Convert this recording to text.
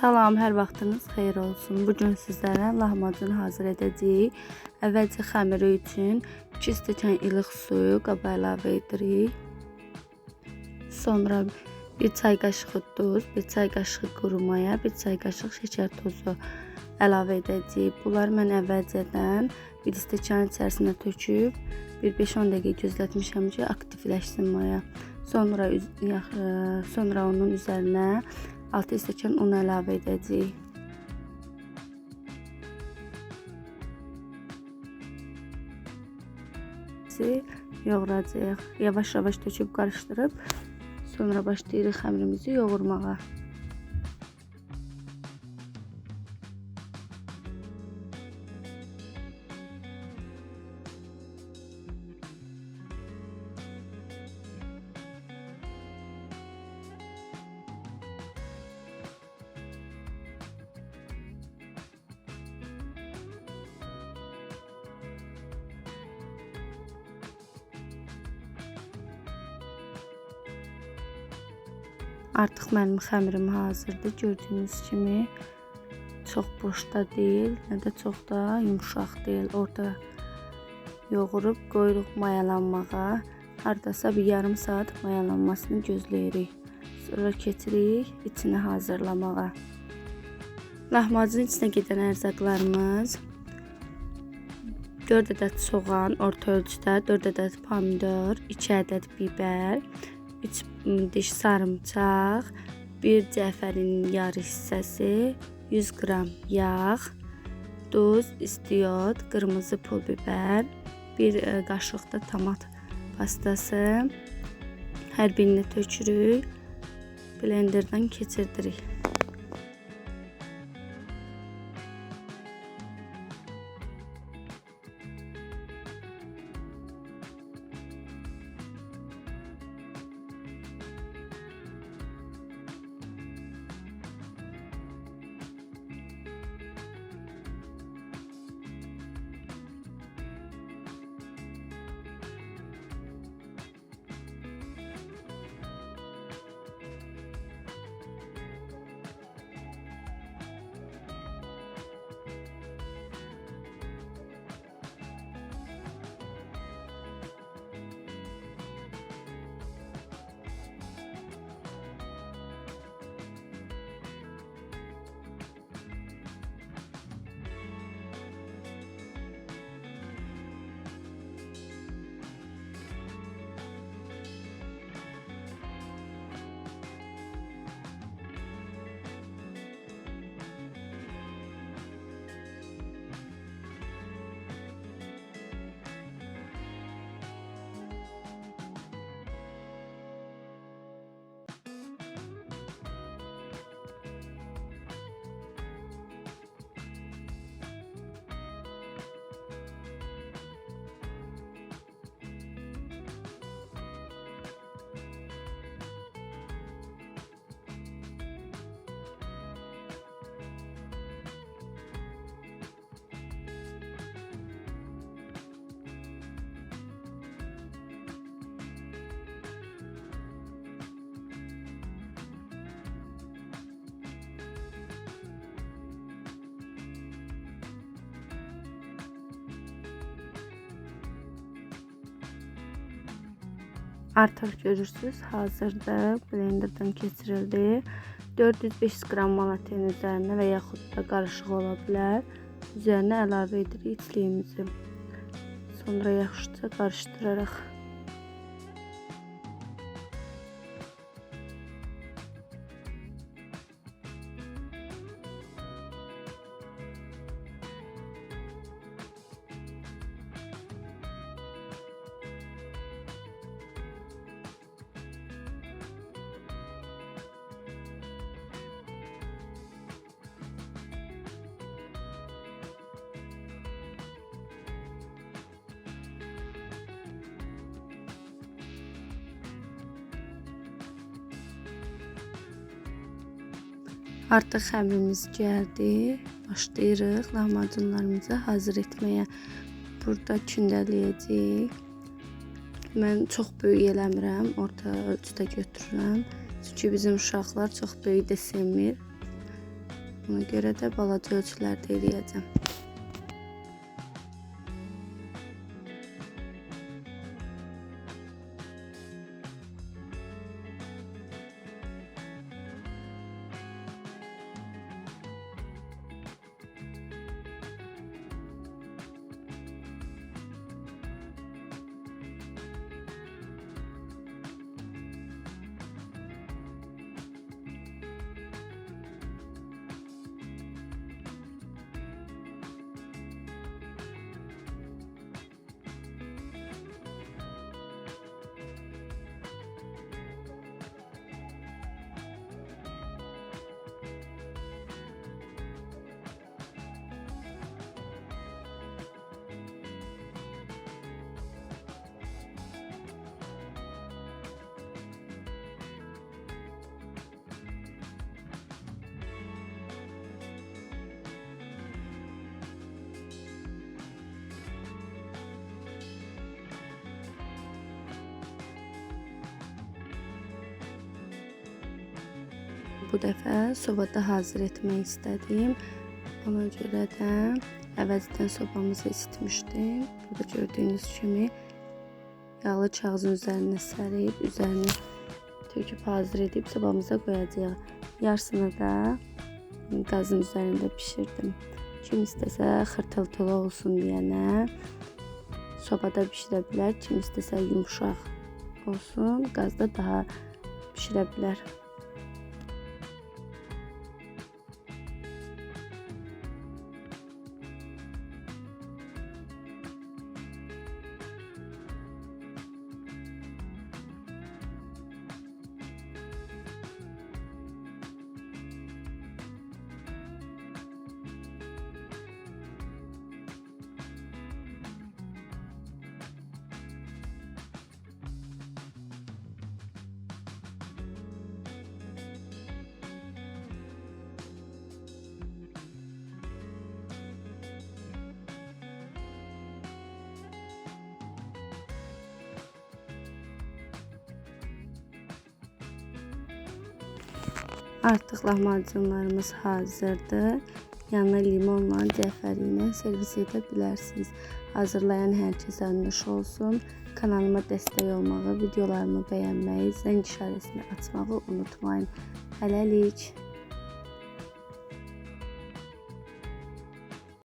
Salam, hər vaxtınız xeyir olsun. Bugün sizlərə lahmacun hazır edəcəyik. Əvvəlcə xəmiri üçün 2 stəkan ilıq suyu qaba əlavə edirik. Sonra 1 çay qaşığı duz, 1 çay qaşığı quru maya, 1 çay qaşığı şəkər tozu əlavə edəcəyik. Bunları mən əvvəlcədən 1 stəkan içərisinə töküb 5-10 dəqiqə gözlətmişəm ki, aktivləşsin maya. Sonra onun üzərinə 6 stəkan un əlavə edəcəyik. Yoğuracağıq. Yavaş-yavaş töküb qarışdırıb sonra başlayırıq xəmirimizi yoğurmağa. Artıq mənim xəmirim hazırdır. Gördüyünüz kimi çox boşda deyil, nə də çox da yumşaq deyil. Orta yoğurub qoyuruq mayalanmağa. Hardasa bir yarım saat mayalanmasını gözləyirik. Sonra keçirik içini hazırlamağa. Lahmacunun içinə gedən ərzaqlarımız 4 ədəd soğan, orta ölçüdə 4 ədəd pomidor, 2 ədəd bibər, 3 diş sarımsaq, 1 cəfərin yarı hissəsi, 100 qram yağ, duz, istiyot, qırmızı pul biber, 1 qaşıq da tomat pastası. Hər birini tökürük, blenderdan keçirdirik. Artıq görürsünüz, hazırda blenderdan keçirildi. 400-500 qram malatenin üzərinə və yaxud da qarışıq ola bilər. Üzərinə əlavə edirik içliyimizi. Sonra yaxşıca qarışdırarıq. Artıq xəmirimiz gəldi. Başlayırıq lahmacunlarımızı hazır etməyə. Burada kündələyəcəyik. Mən çox böyük eləmirəm, orta ölçüdə götürürəm. Çünki bizim uşaqlar çox böyük də sevmir. Ona görə də balaca ölçülərdə eləyəcəm. Bu dəfə sobada hazır etmək istədim. Ona görə də əvvəldən sobamızı isitmişdim. Burada gördüyünüz kimi yağlı kağızın üzərinə sərib, üzərini töküb hazır edib sobamıza qoyacağıq. Yarısını da qazın üzərində bişirdim. Kim istəsə xırtıltılı olsun deyənə sobada bişirə bilər. Kim istəsə yumşaq olsun, qazda daha bişirə bilər. Artıq lahmacunlarımız hazırdır. Yanına limonla, cəfəri ilə servis edə bilərsiniz. Hazırlayan hər kəsə nuş olsun. Kanalıma dəstək olmağı, videolarımı bəyənməyi, zəng işarəsini açmağı unutmayın. Hələlik.